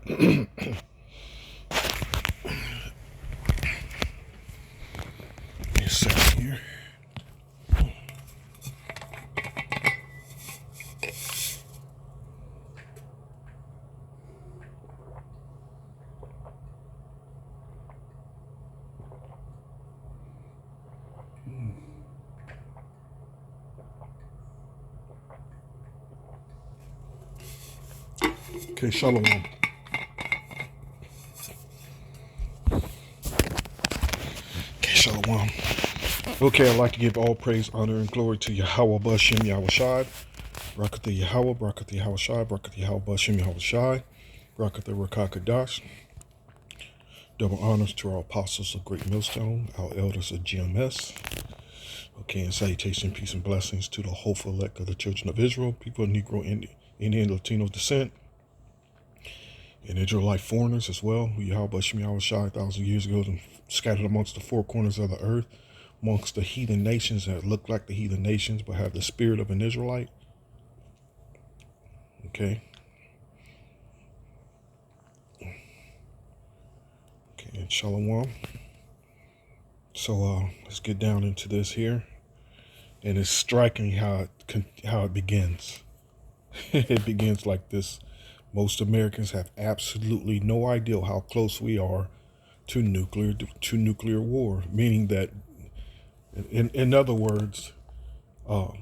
a second here. Okay, shalom. Okay, shalom. Okay, I'd like to give all praise, honor, and glory to Yahweh Bashem Yahweh Shai. Brakatha Yahweh, Brakatha Yahweh Shai, Brakatha Yahweh Bashem Yahweh Shai, Brakatha Rakakadash. Double honors to our apostles of Great Millstone, our elders of GMS. Okay, and salutation, peace, and blessings to the hopeful elect of the children of Israel, people of Negro, Indian, Latino descent, and Israelite foreigners as well, who Yahweh Bashem Yahweh Shai 1,000 years ago and scattered amongst the four corners of the earth, amongst the heathen nations that look like the heathen nations but have the spirit of an Israelite. Okay. Okay, and shalom. So let's get down into this here. And it's striking how it begins. It begins like this. Most Americans have absolutely no idea how close we are to nuclear war, meaning that, in other words, the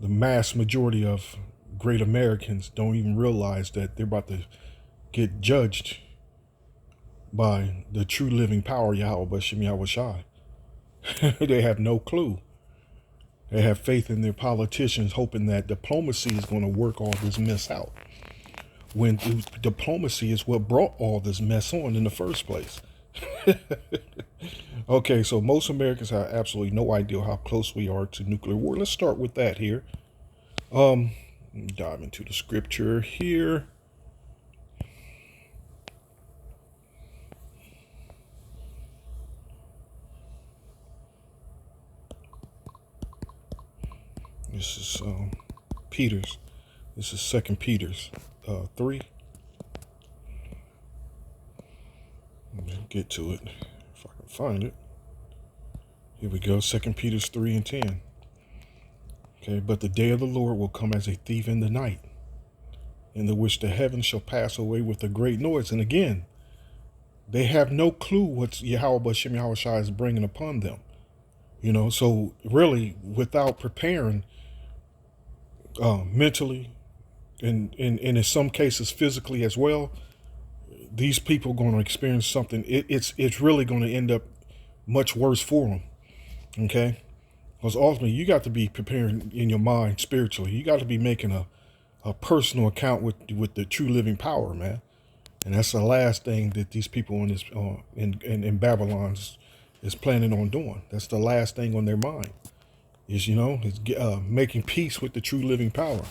mass majority of great Americans don't even realize that they're about to get judged by the true living power, Yahweh Bashem Yahweh Shai. They have no clue. They have faith in their politicians, hoping that diplomacy is going to work all this mess out, when diplomacy is what brought all this mess on in the first place. Okay, so most Americans have absolutely no idea how close we are to nuclear war. Let's start with that here. Dive into the scripture here. This is Peter's. This is 2 Peter's 3. Let's get to it if I can find it. Here we go. 2 Peter's 3 and 10. Okay, but the day of the Lord will come as a thief in the night, in the which the heavens shall pass away with a great noise. And again, they have no clue what Yahweh Bashem Yahweh Shai is bringing upon them. So really, without preparing mentally and in some cases physically as well, these people are going to experience something. It's really going to end up much worse for them. Okay, because ultimately you got to be preparing in your mind spiritually. You got to be making a personal account with the true living power, man. And that's the last thing that these people in this in Babylon is planning on doing. That's the last thing on their mind is making peace with the true living power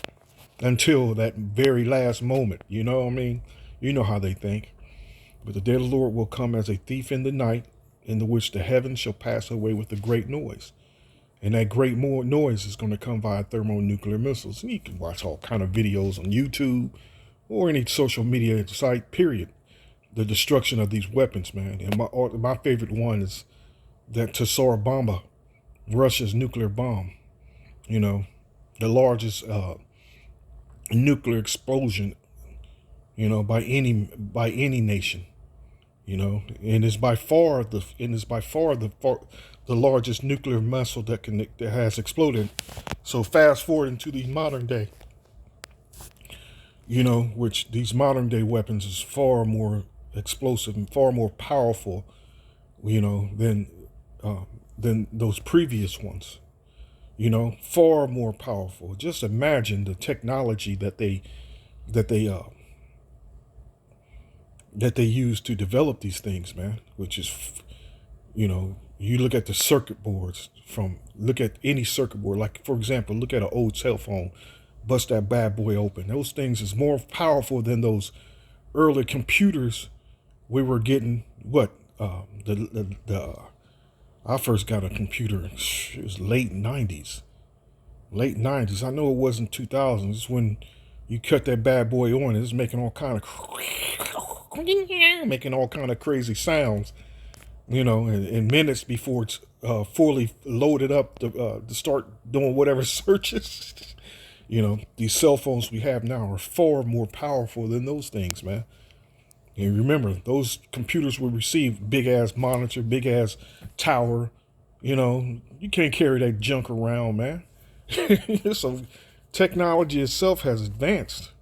until that very last moment. You know what I mean? You know how they think. But the day of the Lord will come as a thief in the night, in the which the heavens shall pass away with a great noise. And that great noise is going to come via thermonuclear missiles. And you can watch all kind of videos on YouTube or any social media site, period. The destruction of these weapons, man. And my favorite one is that Tsar Bomba, Russia's nuclear bomb. The largest nuclear explosion, by any nation. And it's by far the largest nuclear missile that has exploded. So fast forward into the modern day, which these modern day weapons is far more explosive and far more powerful, than those previous ones. Far more powerful. Just imagine the technology that they use to develop these things, man, which is, you look at the circuit boards look at any circuit board, like, for example, look at an old cell phone, bust that bad boy open. Those things is more powerful than those early computers we were getting. I first got a computer, it was late 90s. I know it wasn't 2000s when You cut that bad boy on, it's making all kind of making all kind of crazy sounds, in minutes before it's fully loaded up to start doing whatever searches. These cell phones we have now are far more powerful than those things, man. And remember, those computers will receive big ass monitor, big ass tower. You can't carry that junk around, man. So technology itself has advanced,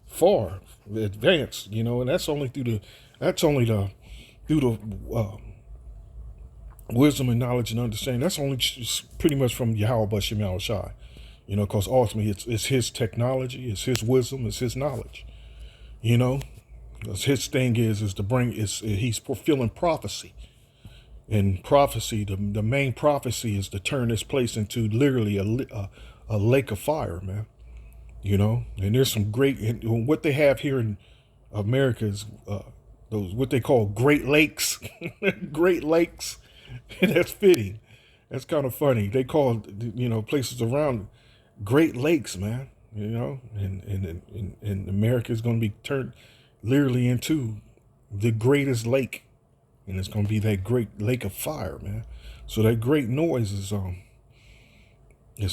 far advanced, and that's only through the wisdom and knowledge and understanding. That's only pretty much from Yahweh Bashim Al Shai, because ultimately it's his technology, it's his wisdom, it's his knowledge, because his thing is to bring, he's fulfilling prophecy. And prophecy, the main prophecy is to turn this place into literally a lake of fire, man. And there's some great, and what they have here in America is those what they call Great Lakes, Great Lakes, and that's fitting. That's kind of funny. They call places around Great Lakes, man. And America is going to be turned literally into the greatest lake, and it's going to be that great lake of fire, man. So that great noise is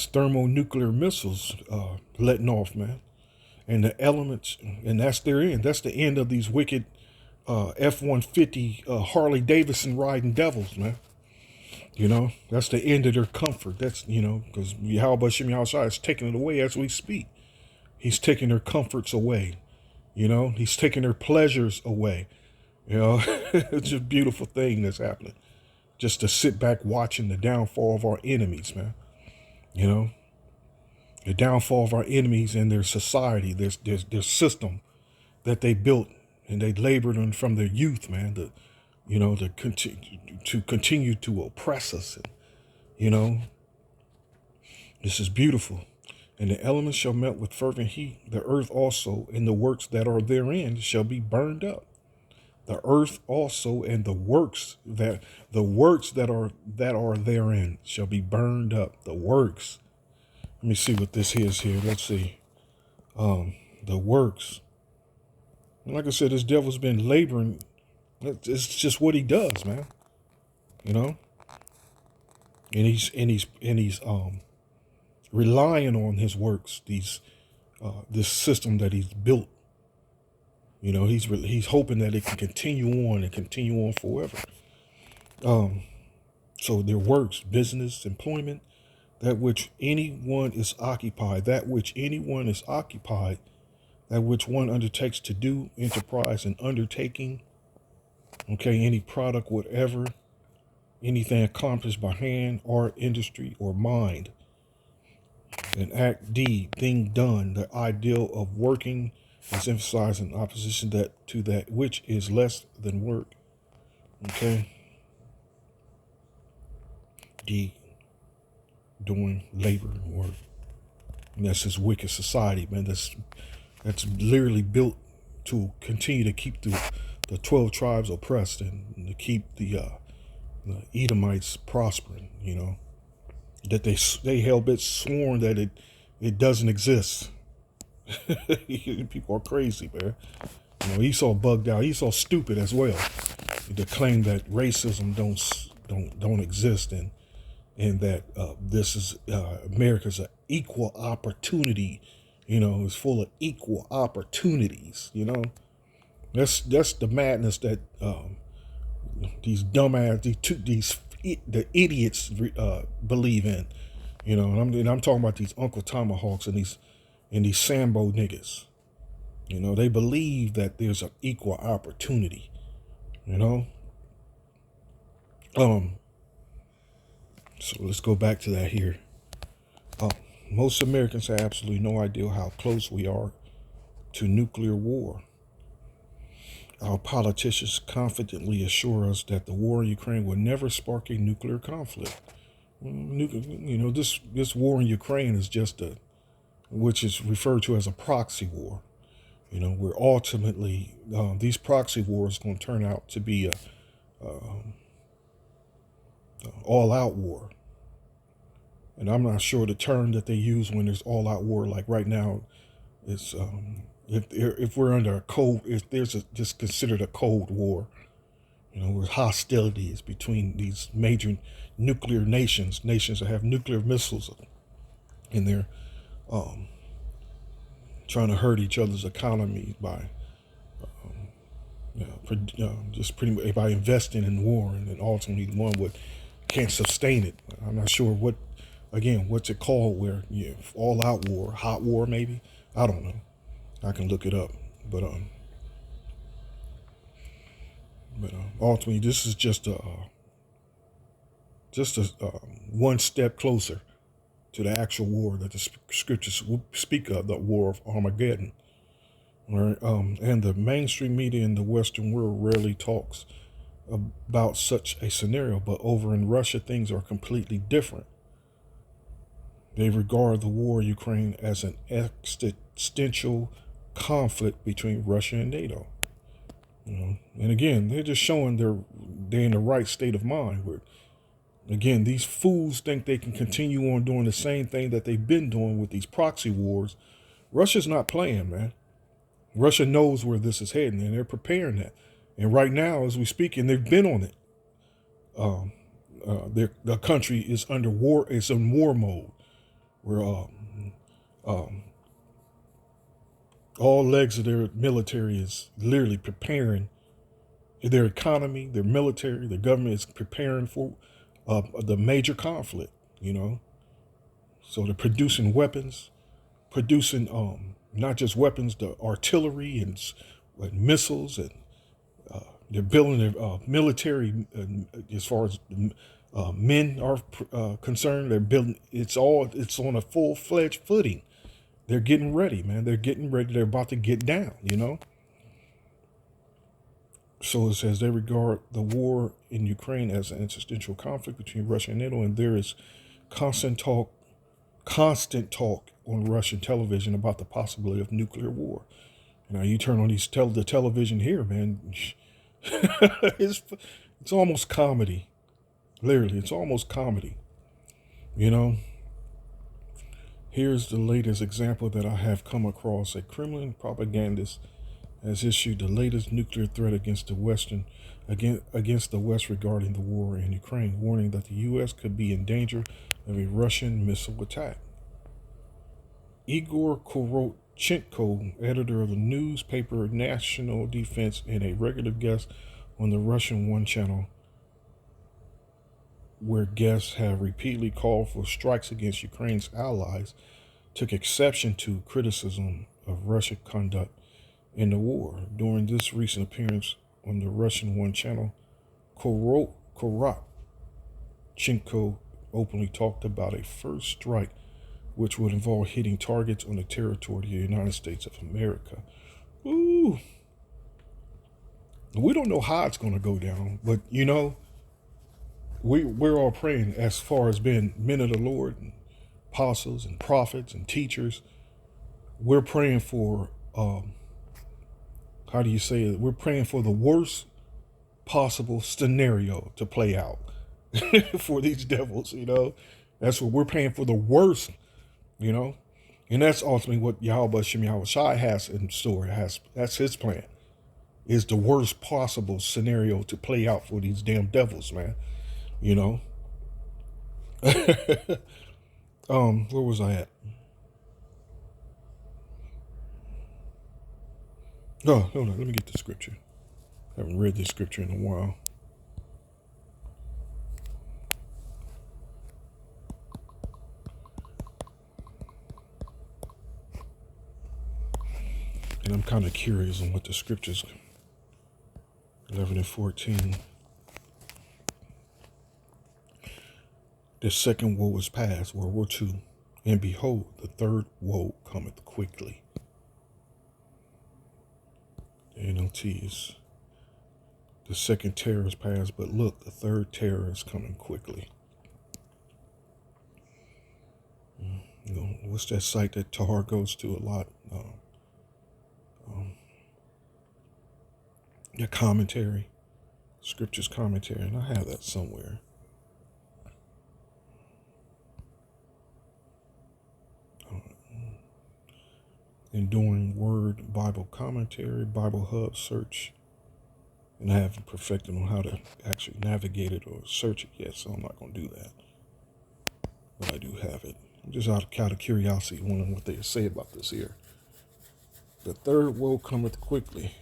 thermonuclear missiles letting off, man. And the elements, and that's their end. That's the end of these wicked F-150 Harley Davidson riding devils, man. That's the end of their comfort. That's, because Yahweh Shem Yahushua is taking it away as we speak. He's taking their comforts away. He's taking their pleasures away. It's a beautiful thing that's happening. Just to sit back watching the downfall of our enemies, man. The downfall of our enemies and their society, their system that they built and they labored on from their youth, man. To continue to oppress us, this is beautiful. And the elements shall melt with fervent heat. The earth also and the works that are therein shall be burned up. The earth also and the works that are therein shall be burned up. The works. Let me see what this is here. Let's see. The works. And like I said, this devil's been laboring. It's just what he does, man. And he's relying on his works. This system that he's built. He's hoping that it can continue on forever. So their works, business, employment, that which anyone is occupied, that which one undertakes to do, enterprise and undertaking, any product, whatever, anything accomplished by hand, art, industry, or mind, an act, deed, thing done, the ideal of working is emphasized in opposition to that which is less than work. Deed, doing labor and work. And that's this wicked society, man. That's literally built to continue to keep the 12 tribes oppressed and to keep the Edomites prospering, that they hell-bent sworn that it doesn't exist. People are crazy, man. Esau bugged out. Esau stupid as well to claim that racism don't exist and that this is America's an equal opportunity. It's full of equal opportunities. That's the madness that these dumbass, the idiots believe in. And I'm talking about these Uncle Tomahawks and these Sambo niggas. They believe that there's an equal opportunity. So let's go back to that here. Most Americans have absolutely no idea how close we are to nuclear war. Our politicians confidently assure us that the war in Ukraine will never spark a nuclear conflict. This war in Ukraine is just which is referred to as a proxy war. Where ultimately these proxy wars going to turn out to be a all-out war. And I'm not sure the term that they use when there's all-out war, like right now, It's if we're under a cold, if there's just considered a cold war, where hostility is between these major nuclear nations that have nuclear missiles, and they're um, trying to hurt each other's economy by just pretty much by investing in war, and then ultimately the one would can't sustain it. I'm not sure what's it called, where all out war, hot war maybe. I don't know. I can look it up, but ultimately this is just a one step closer to the actual war that the scriptures speak of, the war of Armageddon. Right? And the mainstream media in the Western world rarely talks about such a scenario, but over in Russia, things are completely different. They regard the war in Ukraine as an existential conflict between Russia and NATO. And again, they're just showing they're in the right state of mind. Where, again, these fools think they can continue on doing the same thing that they've been doing with these proxy wars. Russia's not playing, man. Russia knows where this is heading, and they're preparing that. And right now, as we speak, and they've been on it, the country is under war. It's in war mode, where all legs of their military is literally preparing their economy, their military, their government is preparing for the major conflict. So they're producing weapons, producing not just weapons, the artillery and missiles, and they're building their military as far as men are concerned. They're building. It's on a full-fledged footing. They're getting ready, man. They're getting ready. They're about to get down. So it says they regard the war in Ukraine as an existential conflict between Russia and NATO, and there is constant talk on Russian television about the possibility of nuclear war. Now you turn on the television here, man. it's almost comedy. Literally, it's almost comedy. Here's the latest example that I have come across. A Kremlin propagandist has issued the latest nuclear threat against the West regarding the war in Ukraine, warning that the U.S. could be in danger of a Russian missile attack. Igor Korotchenko, editor of the newspaper National Defense and a regular guest on the Russian One channel, where guests have repeatedly called for strikes against Ukraine's allies, took exception to criticism of Russian conduct in the war. During this recent appearance on the Russian One channel, Korotchenko openly talked about a first strike which would involve hitting targets on the territory of the United States of America. Ooh. We don't know how it's going to go down, but we're all praying as far as being men of the Lord and apostles and prophets and teachers. We're praying for, how do you say it? We're praying for the worst possible scenario to play out for these devils, That's what we're praying for, the worst, And that's ultimately what Yahweh Shem Yahweh Shai has in store. That's his plan. Is the worst possible scenario to play out for these damn devils, man. Where was I at? Oh, hold on. Let me get the scripture. I haven't read this scripture in a while. And I'm kind of curious on what the scriptures 11 and 14. The second woe is past, World War II, and behold, the third woe cometh quickly. The NLT is, the second terror is past, but look, the third terror is coming quickly. What's that site that Tahar goes to a lot? The commentary, scriptures commentary, and I have that somewhere. and doing Word Bible commentary, Bible Hub search, and I haven't perfected on how to actually navigate it or search it yet, so I'm not going to do that. But I do have it. I'm just out of curiosity, wondering what they say about this here. The third woe cometh quickly.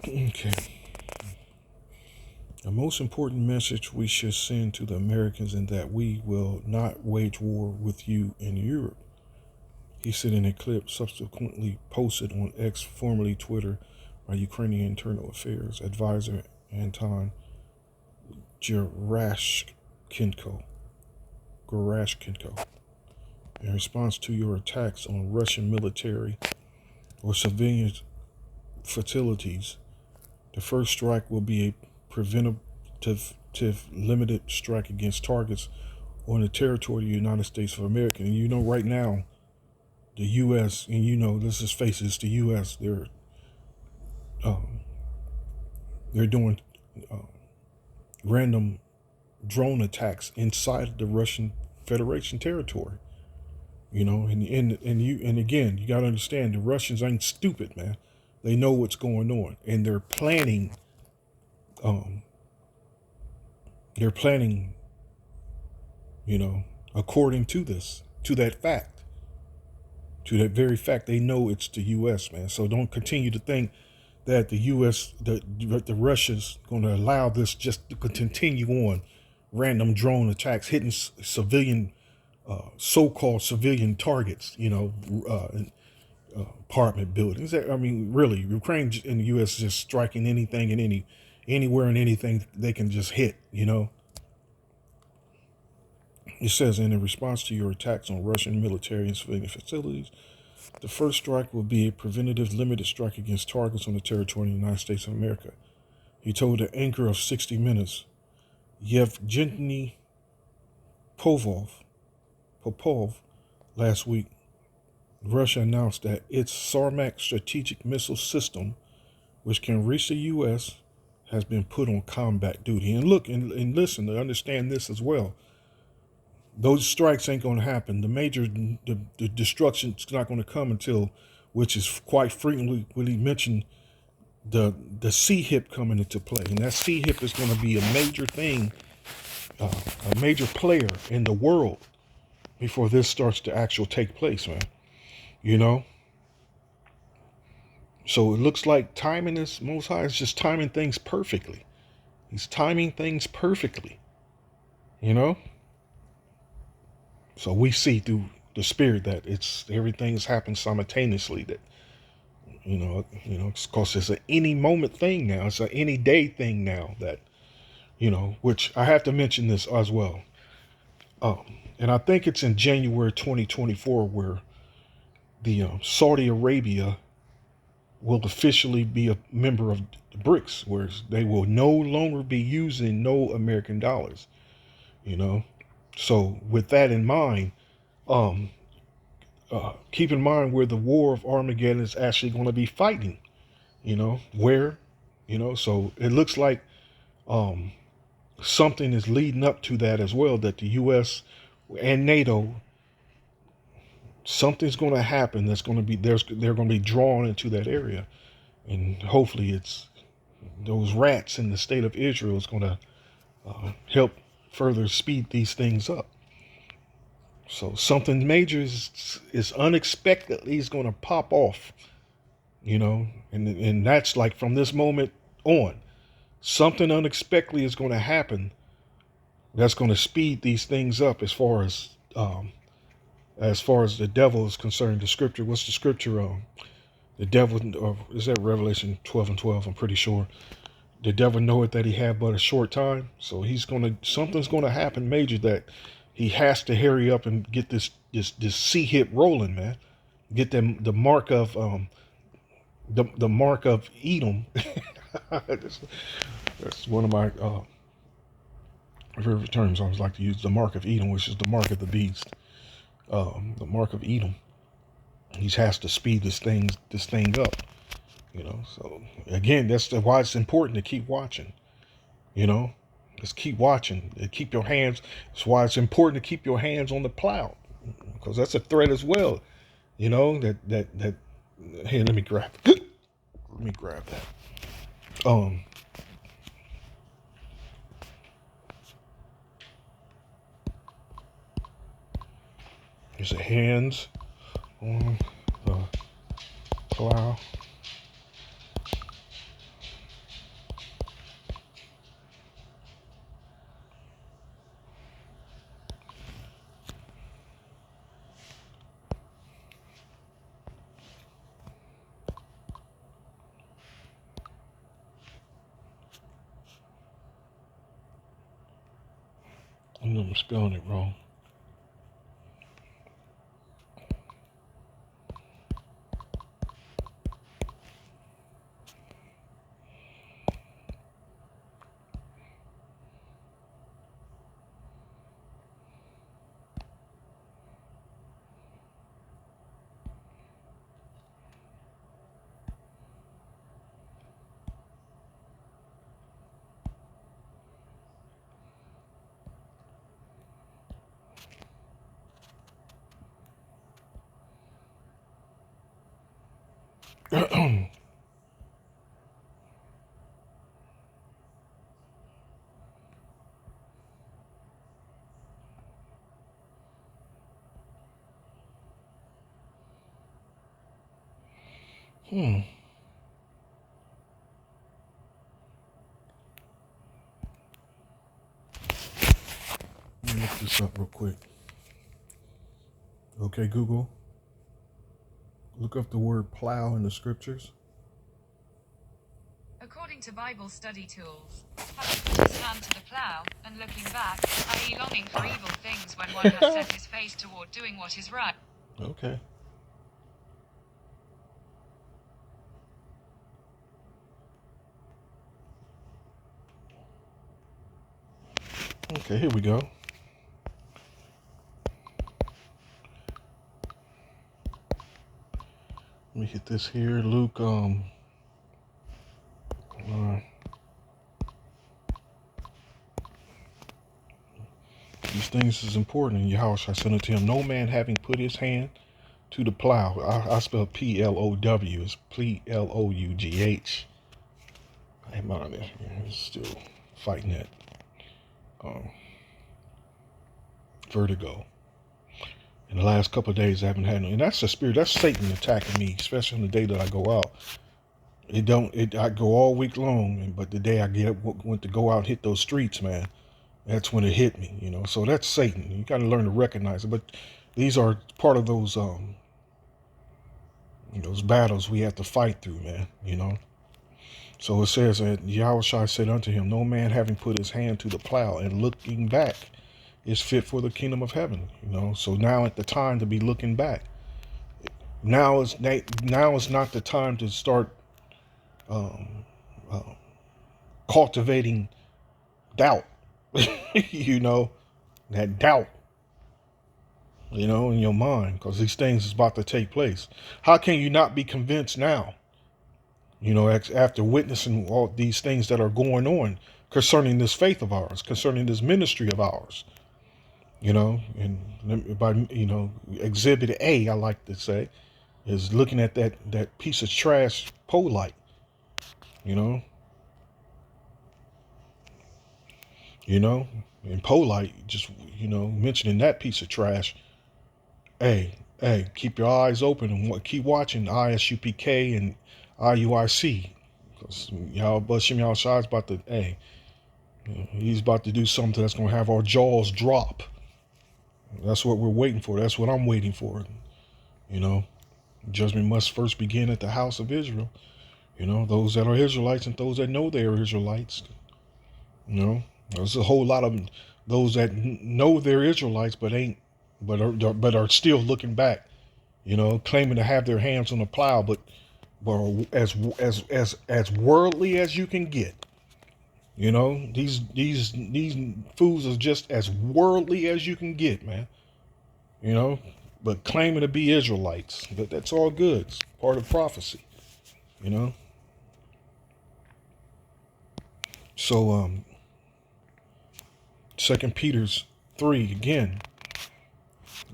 Okay. The most important message we should send to the Americans is that we will not wage war with you in Europe. He said in a clip subsequently posted on X, formerly Twitter, by Ukrainian Internal Affairs advisor Anton Gerashchenko. In response to your attacks on Russian military or civilian facilities, the first strike will be a preventative limited strike against targets on the territory of the United States of America. And you know, right now, the U.S., and you know, let's just face it, it's the U.S., they're doing random drone attacks inside the Russian Federation territory. You know, and again, you got to understand, the Russians ain't stupid, man. They know what's going on, and they're planning. You know, according to that very fact, they know it's the U.S., man. So don't continue to think that the U.S., the Russians, going to allow this just to continue on, random drone attacks hitting civilian, so-called civilian targets. You know, apartment buildings. I mean, really, Ukraine and the U.S. is just striking anything and anywhere and anything they can just hit. You know. It says, in response to your attacks on Russian military and civilian facilities, the first strike will be a preventative limited strike against targets on the territory of the United States of America. He told the anchor of 60 Minutes, Yevgeny Popov, last week. Russia announced that its Sarmat strategic missile system, which can reach the U.S., has been put on combat duty. And look, and listen, to understand this as well. Those strikes ain't going to happen. The destruction is not going to come until, which is quite frequently when he mentioned the CHIP coming into play. And that CHIP is going to be a major thing, a major player in the world before this starts to actually take place, man. You know? So it looks like timing is, Most High is just timing things perfectly. He's timing things perfectly. You know? So we see through the spirit that everything's happened simultaneously. That because it's an any moment thing now. It's an any day thing now. That which I have to mention this as well. And I think it's in January 2024 where the Saudi Arabia will officially be a member of the BRICS, where they will no longer be using no American dollars. So with that in mind, keep in mind where the war of Armageddon is actually going to be fighting, where, so it looks like something is leading up to that as well, that the U.S. and NATO, something's going to happen that's going to be, they're going to be drawn into that area. And hopefully it's those rats in the state of Israel is going to help further speed these things up. So something major is unexpectedly is going to pop off, and that's like from this moment on, something unexpectedly is going to happen that's going to speed these things up as far as the devil is concerned. The scripture, what's the scripture? The devil, or is that Revelation 12:12? I'm pretty sure. The devil knoweth that he had but a short time, so something's going to happen major that he has to hurry up and get this CHIP rolling, man. Get them the mark of the mark of Edom. That's one of my favorite terms I always like to use, the mark of Edom, which is the mark of the beast. The mark of Edom. He has to speed this thing up. So again, that's why it's important to keep watching. You know, just keep watching. Keep your hands. That's why it's important to keep your hands on the plow, because that's a threat as well. You know that. Here, let me grab. Let me grab that. Um, There's a hands on the plow. I know I'm spelling it wrong. Hmm. Let me look this up real quick. Okay, Google, look up the word plow in the scriptures. According to Bible study tools, having put his hand to the plow and looking back, i.e. longing for evil things when one has set his face toward doing what is right. Okay. Okay, here we go. Let me hit this here. Luke, these things is important. And Yahweh I sent it to him. No man having put his hand to the plow. I spell P-L-O-W. It's P-L-O-U-G-H. I'm out of there. Still fighting that vertigo. In the last couple of days, I haven't had no, and that's the spirit. That's Satan attacking me, especially on the day that I go out. I go all week long, but the day I went to go out and hit those streets, man, that's when it hit me. You know, so that's Satan. You got to learn to recognize it. But these are part of those battles we have to fight through, man. You know. So it says that Yahweh said unto him, no man having put his hand to the plow and looking back is fit for the kingdom of heaven. You know, so now at the time to be looking back. Now is not the time to start cultivating doubt. You know, that doubt. You know, in your mind, because these things is about to take place. How can you not be convinced now? You know, after witnessing all these things that are going on concerning this faith of ours, concerning this ministry of ours. You know, and by Exhibit A, I like to say, is looking at that piece of trash polite. You know, and polite, just mentioning that piece of trash. Hey, keep your eyes open and keep watching ISUPK and IUIC, because y'all Bashim Yahushua is about to, he's about to do something that's gonna have our jaws drop. That's what we're waiting for. That's what I'm waiting for. You know, judgment must first begin at the house of Israel. You know, those that are Israelites and those that know they are Israelites. You know, there's a whole lot of those that know they're Israelites but are still looking back. You know, claiming to have their hands on the plow, but as worldly as you can get. You know, these fools are just as worldly as you can get, man. You know, but claiming to be Israelites. But that's all good. It's part of prophecy. You know. So Second Peter's 3 again,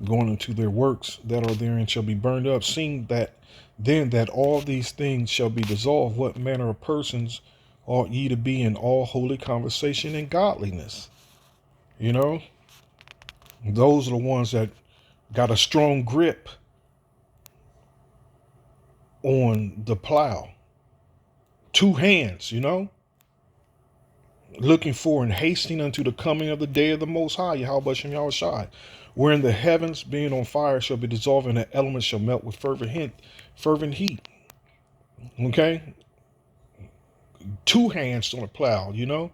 going into their works that are therein shall be burned up, seeing that then that all these things shall be dissolved, what manner of persons ought ye to be in all holy conversation and godliness? You know, those are the ones that got a strong grip on the plow. Two hands, you know, looking for and hasting unto the coming of the day of the Most High, Yahweh Shem Yahushai, wherein the heavens being on fire shall be dissolved and the elements shall melt with fervent heat. Okay? Two hands on the plow, you know,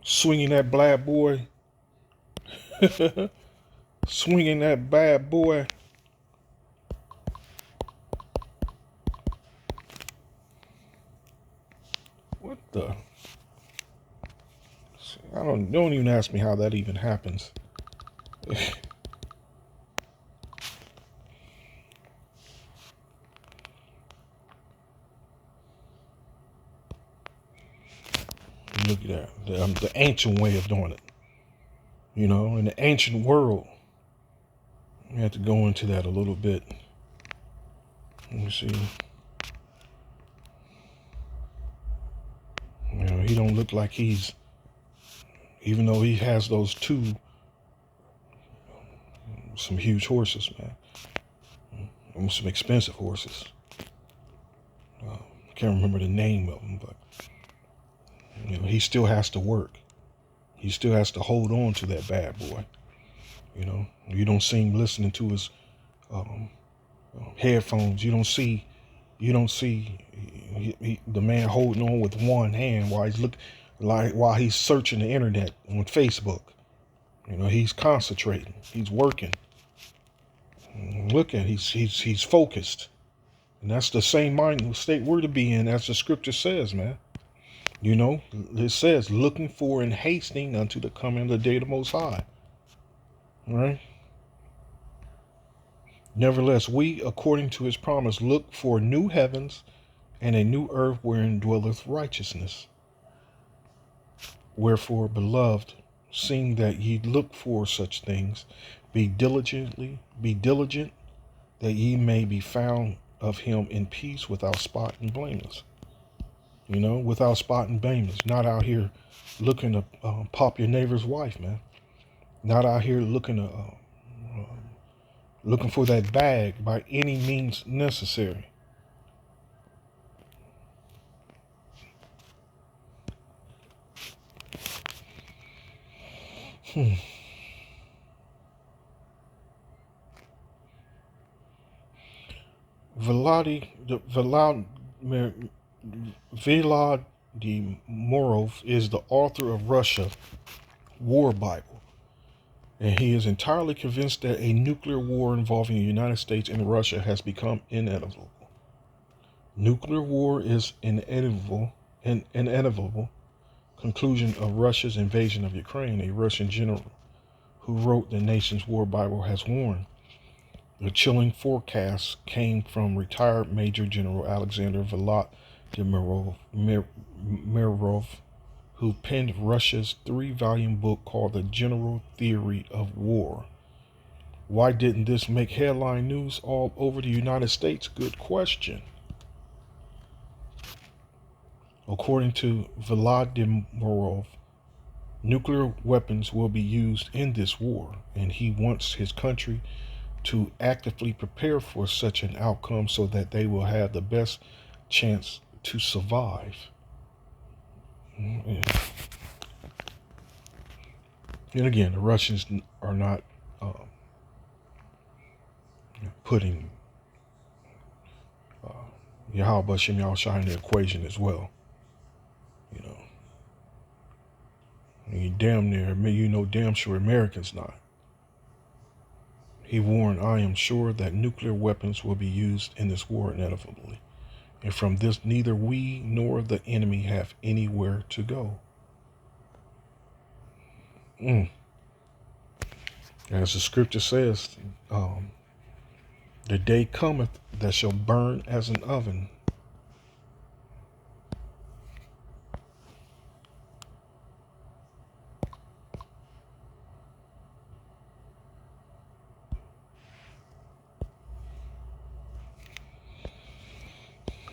swinging that bad boy, swinging that bad boy. What the? Don't even ask me how that even happens. Look at that. The ancient way of doing it. You know, in the ancient world. We have to go into that a little bit. Let me see. You know, he don't look like he's, even though he has those two, some huge horses, man. Some expensive horses. I can't remember the name of them, but you know, he still has to work. He still has to hold on to that bad boy. You know, you don't see him listening to his headphones. You don't see the man holding on with one hand while he's searching the internet on Facebook. You know, he's concentrating. He's working. Look at he's focused, and that's the same mind state we're to be in, as the scripture says, man. You know, it says, looking for and hasting unto the coming of the day of the Most High. All right. Nevertheless, we, according to his promise, look for new heavens and a new earth wherein dwelleth righteousness. Wherefore, beloved, seeing that ye look for such things, be diligent that ye may be found of him in peace, without spot and blameless. You know, without spot and blameless. Not out here looking to pop your neighbor's wife, man. Not out here looking for that bag by any means necessary. Vladimorov is the author of Russia War Bible, and he is entirely convinced that a nuclear war involving the United States and Russia has become inevitable. Nuclear war is an inevitable conclusion of Russia's invasion of Ukraine. A Russian general who wrote the nation's war Bible has warned. The chilling forecast came from retired Major General Alexander Vladimorov, who penned Russia's 3-volume book called The General Theory of War. Why didn't this make headline news all over the United States? Good question. According to Vladimorov, nuclear weapons will be used in this war, and he wants his country to actively prepare for such an outcome so that they will have the best chance to survive. And again, the Russians are not putting Yahweh Shem Yahushai in the equation as well. You know, damn sure Americans not. He warned, I am sure that nuclear weapons will be used in this war inevitably. And from this, neither we nor the enemy have anywhere to go. As the scripture says, the day cometh that shall burn as an oven.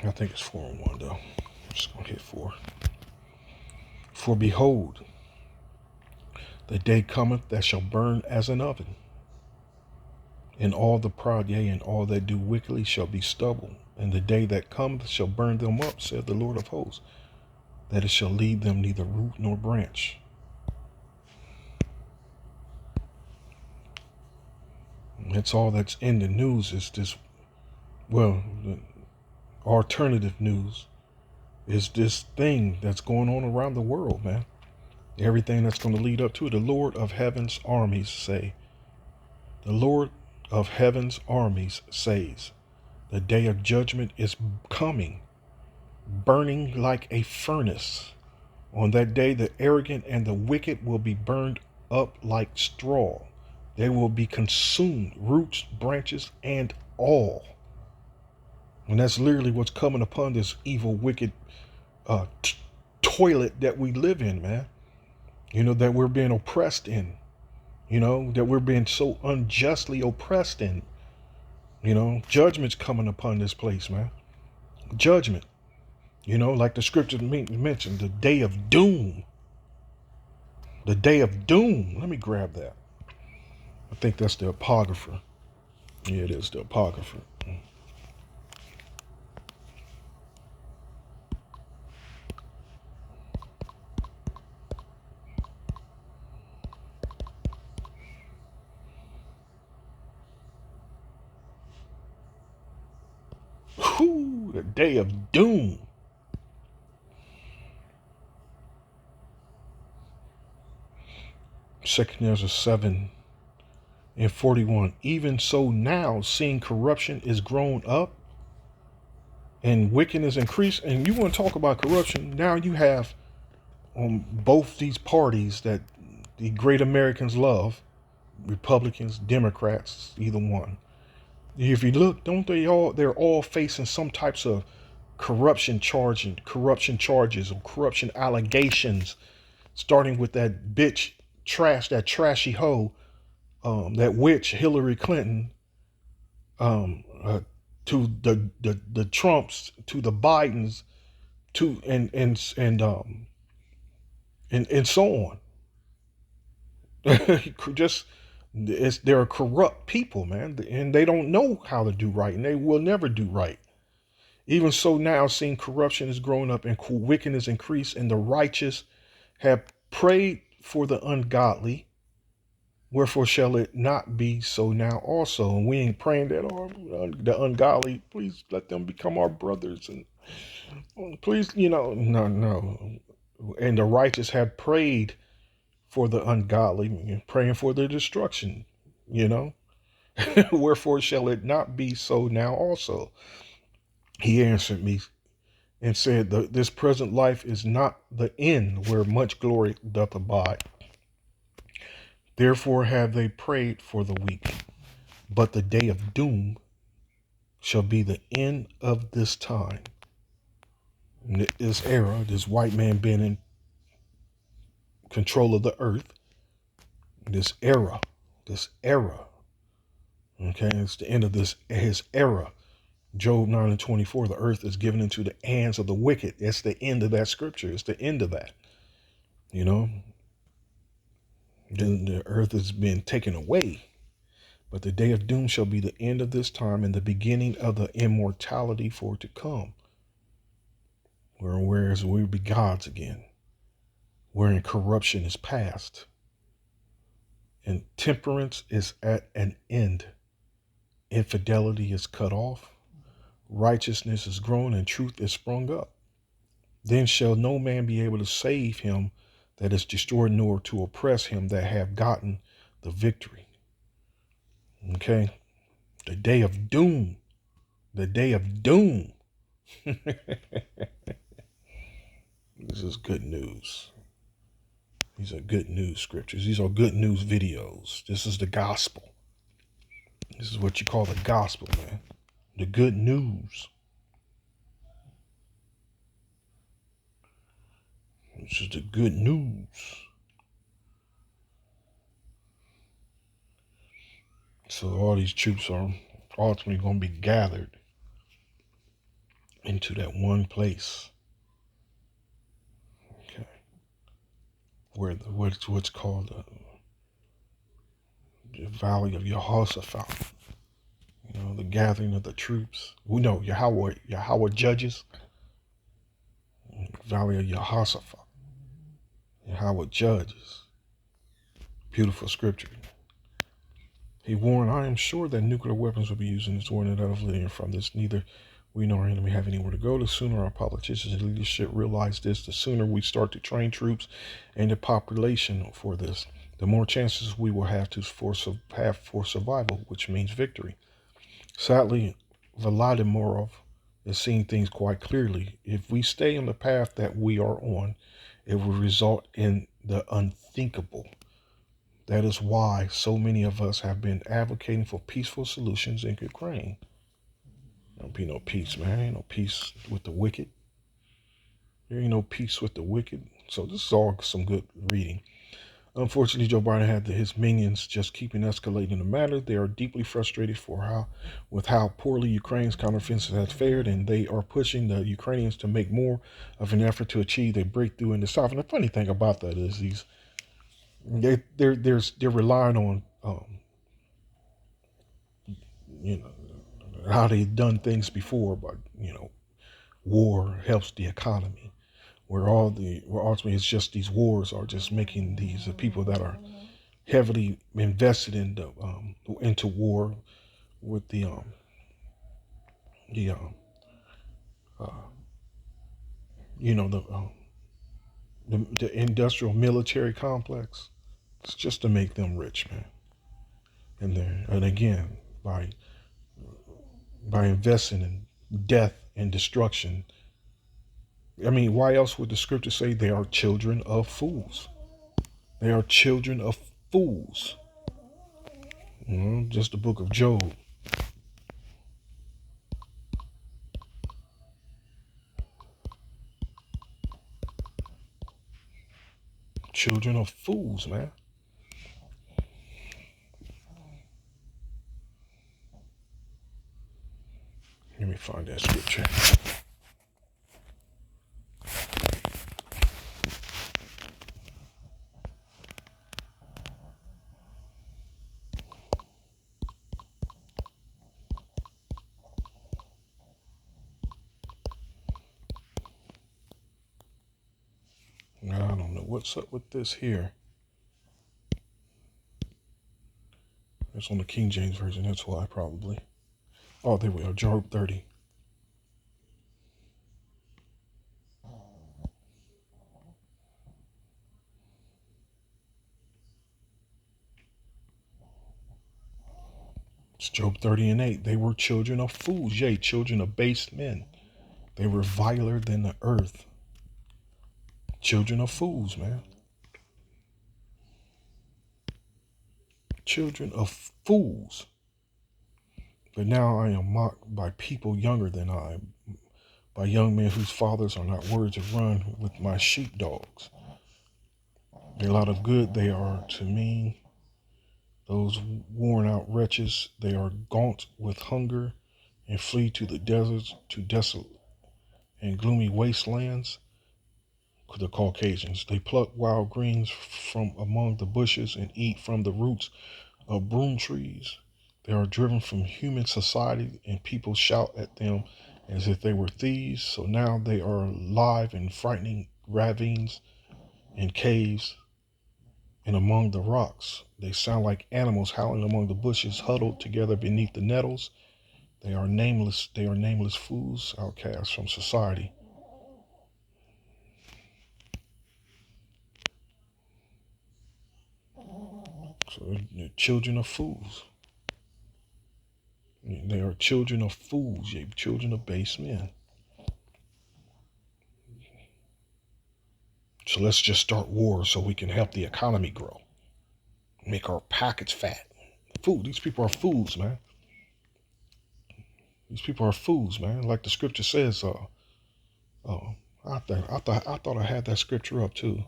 I think it's 4:1 though. I'm just gonna hit 4. For behold, the day cometh that shall burn as an oven, and all the proud, yea, and all that do wickedly shall be stubble. And the day that cometh shall burn them up, said the Lord of hosts, that it shall leave them neither root nor branch. And that's all that's in the news is this, well, the alternative news is this thing that's going on around the world, man. Everything that's going to lead up to it. The Lord of heaven's armies say, the Lord of heaven's armies says, the day of judgment is coming, burning like a furnace. On that day, the arrogant and the wicked will be burned up like straw. They will be consumed, roots, branches, and all. And that's literally what's coming upon this evil, wicked toilet that we live in, man. You know, that we're being oppressed in. You know, that we're being so unjustly oppressed in. You know, judgment's coming upon this place, man. Judgment. You know, like the scripture mentioned, the day of doom. The day of doom. Let me grab that. I think that's the Apocrypha. Yeah, it is the Apocrypha. Whew, the day of doom. Second Ezra 7:41. Even so now, seeing corruption is grown up and wickedness increased. And you want to talk about corruption? Now you have on both these parties that the great Americans love, Republicans, Democrats, either one. If you look, don't they all? They're all facing some types of corruption charges or corruption allegations, starting with that bitch that trashy hoe, that witch Hillary Clinton, to the Trumps, to the Bidens, to and so on. Just they're corrupt people, man, and they don't know how to do right, and they will never do right. Even so now, seeing corruption is growing up and wickedness increased, and the righteous have prayed for the ungodly, wherefore shall it not be so now also? And we ain't praying that, oh, the ungodly, please let them become our brothers, and please, no. And the righteous have prayed for the ungodly, praying for their destruction, you know. Wherefore shall it not be so now also? He answered me and said, this present life is not the end where much glory doth abide. Therefore have they prayed for the weak, but the day of doom shall be the end of this time. This era, this white man being in control of the earth, this era, okay, it's the end of his era. Job 9:24, the earth is given into the hands of the wicked. It's the end of that scripture. It's the end of that. You know, then the earth is being taken away. But the day of doom shall be the end of this time and the beginning of the immortality for to come. Whereas we will be gods again, wherein corruption is past, and temperance is at an end. Infidelity is cut off, righteousness is grown, and truth is sprung up. Then shall no man be able to save him that is destroyed, nor to oppress him that have gotten the victory. Okay? The day of doom. The day of doom. This is good news. These are good news scriptures. These are good news videos. This is the gospel. This is what you call the gospel, man. The good news. This is the good news. So all these troops are ultimately going to be gathered into that one place, okay, where what's called the Valley of Jehoshaphat. You know, the gathering of the troops. We know Yahweh judges. Valley of Jehoshaphat. Yahweh judges. Beautiful scripture. He warned, I am sure that nuclear weapons will be used in this war, and that of living from this. Neither we nor our enemy have anywhere to go. The sooner our politicians and leadership realize this, the sooner we start to train troops and the population for this, the more chances we will have for survival, which means victory. Sadly, Volodymyrov is seeing things quite clearly. If we stay on the path that we are on, it will result in the unthinkable. That is why so many of us have been advocating for peaceful solutions in Ukraine. There'll be no peace, man. Ain't no peace with the wicked. There ain't no peace with the wicked. So this is all some good reading. Unfortunately, Joe Biden had his minions just keeping escalating the matter. They are deeply frustrated with how poorly Ukraine's counteroffensive has fared, and they are pushing the Ukrainians to make more of an effort to achieve a breakthrough in the south. And the funny thing about that is they're relying on you know how they've done things before, but war helps the economy. Where ultimately it's just these wars are just making these people that are heavily invested into war with the uh, you know the industrial military complex. It's just to make them rich, man. And again, by investing in death and destruction. I mean, why else would the scripture say they are children of fools? They are children of fools. Just the book of Job. Children of fools, man. Let me find that scripture. I don't know what's up with this here. It's on the King James Version, that's why probably. Oh, there we are, Job 30. It's Job 30 and 8. They were children of fools, yea, children of base men. They were viler than the earth. Children of fools, man. Children of fools. But now I am mocked by people younger than I, by young men whose fathers are not worthy to run with my sheepdogs. A lot of good they are to me. Those worn out wretches, they are gaunt with hunger and flee to the deserts, to desolate and gloomy wastelands. The Caucasians, they pluck wild greens from among the bushes and eat from the roots of broom trees. They are driven from human society, and people shout at them as if they were thieves. So now they are alive in frightening ravines and caves and among the rocks. They sound like animals howling among the bushes, huddled together beneath the nettles. They are nameless. They are nameless fools, outcasts from society. So they're children of fools. They are children of fools, children of base men. So let's just start wars so we can help the economy grow, make our pockets fat. Fool, these people are fools, man. These people are fools, man. Like the scripture says. I thought I had that scripture up too.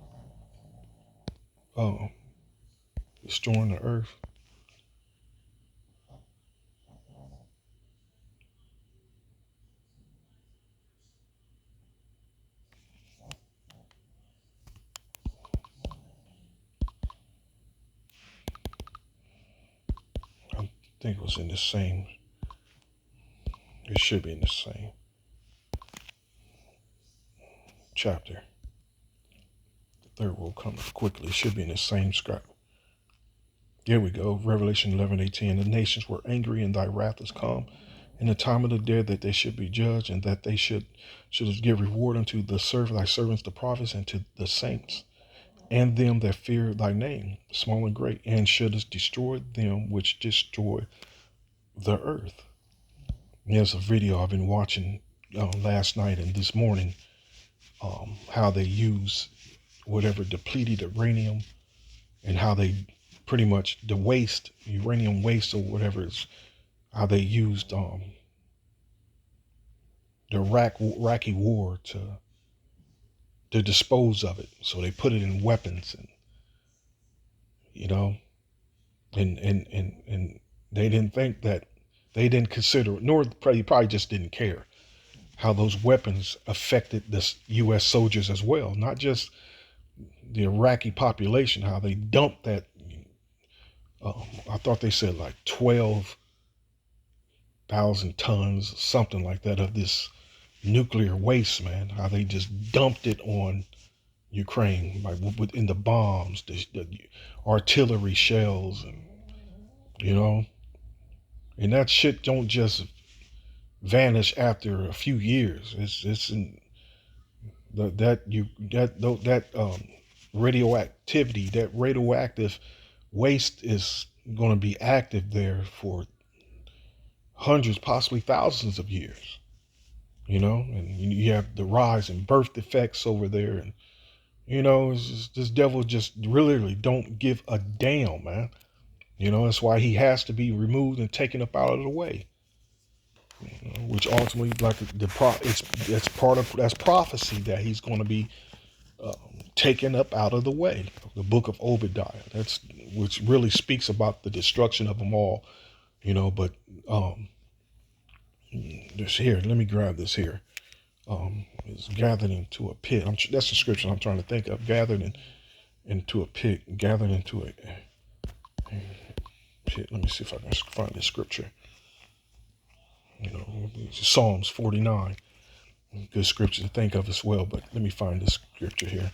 Uh, Destroying the earth. think it was in the same. It should be in the same chapter. The third will come quickly. It should be in the same script. Here we go. Revelation 11:18. The nations were angry, and thy wrath is come. In the time of the dead, that they should be judged, and that they should give reward unto thy servants the prophets, and to the saints, and them that fear thy name, small and great, and shouldest destroy them which destroy the earth. There's a video I've been watching last night and this morning, how they use whatever depleted uranium, and how they pretty much the waste, uranium waste or whatever, is how they used the Iraqi war to dispose of it. So they put it in weapons, and and they didn't think that, they didn't consider, nor probably just didn't care how those weapons affected the U.S. soldiers as well, not just the Iraqi population. How they dumped that. I thought they said like 12,000 tons, something like that, of this nuclear waste, man. How they just dumped it on Ukraine, like within the bombs, the artillery shells, and and that shit don't just vanish after a few years. It's in that radioactivity, that radioactive waste is going to be active there for hundreds, possibly thousands of years. And you have the rise in birth defects over there, and it's just, this devil just really don't give a damn, man. That's why he has to be removed and taken up out of the way. Which ultimately, like that's prophecy that he's going to be taken up out of the way. The book of Obadiah, which really speaks about the destruction of them all. But this here, let me grab this here. It's gathered into a pit. That's the scripture I'm trying to think of. Gathered into a pit. Gathered into a pit. Let me see if I can find this scripture. Psalms 49. Good scripture to think of as well. But let me find this scripture here.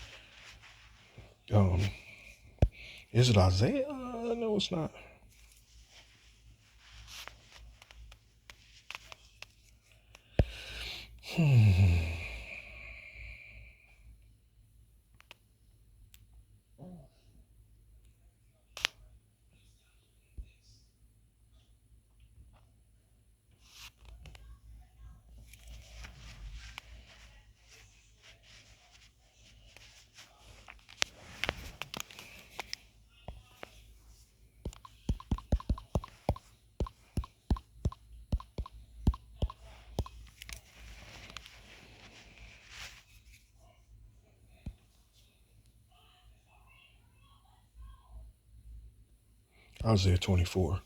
Is it Isaiah? No, it's not. Isaiah 24.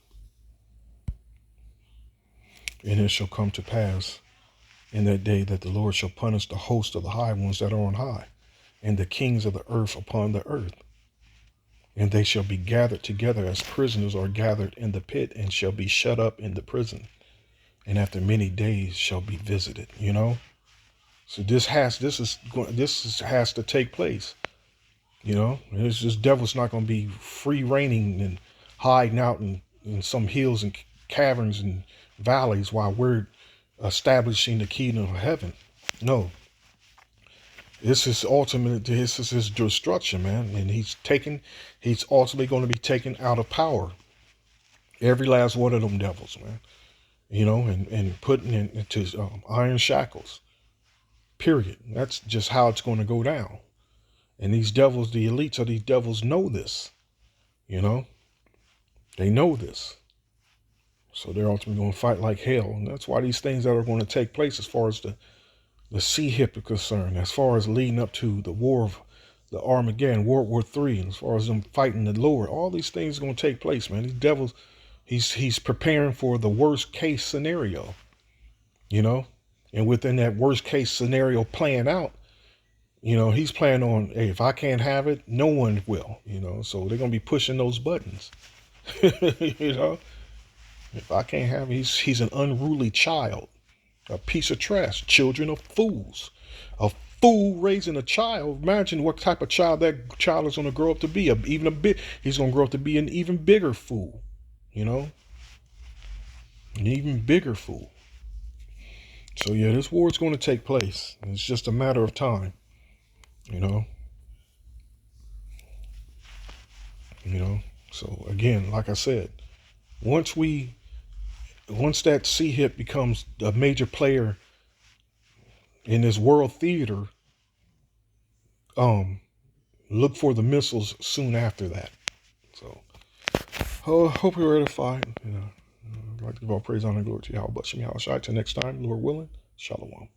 And it shall come to pass in that day that the Lord shall punish the host of the high ones that are on high, and the kings of the earth upon the earth. And they shall be gathered together as prisoners are gathered in the pit, and shall be shut up in the prison, and after many days shall be visited. So this has to take place. This devil's not going to be free reigning and hiding out in some hills and caverns and valleys while we're establishing the kingdom of heaven. No. This is his destruction, man. And he's ultimately going to be taken out of power. Every last one of them devils, man. And putting into iron shackles. Period. That's just how it's going to go down. And these devils, the elites of these devils know this. They know this. So they're ultimately going to fight like hell. And that's why these things that are going to take place as far as the sea hip is concerned, as far as leading up to the war of the Armageddon, World War III, and as far as them fighting the Lord, all these things are going to take place, man. These devils, he's preparing for the worst case scenario, and within that worst case scenario playing out, he's planning on, hey, if I can't have it, no one will, so they're going to be pushing those buttons, If I can't have him, he's an unruly child, a piece of trash. Children are fools. A fool raising a child. Imagine what type of child that child is going to grow up to be. He's going to grow up to be an even bigger fool. You know, an even bigger fool. So yeah, this war is going to take place. It's just a matter of time. You know. You know. So again, like I said, once that CHIP becomes a major player in this world theater, look for the missiles soon after that. So, hope you're edified. You know, I'd like to give all praise, honor, and glory to Yahweh. Till next time, Lord willing. Shalom.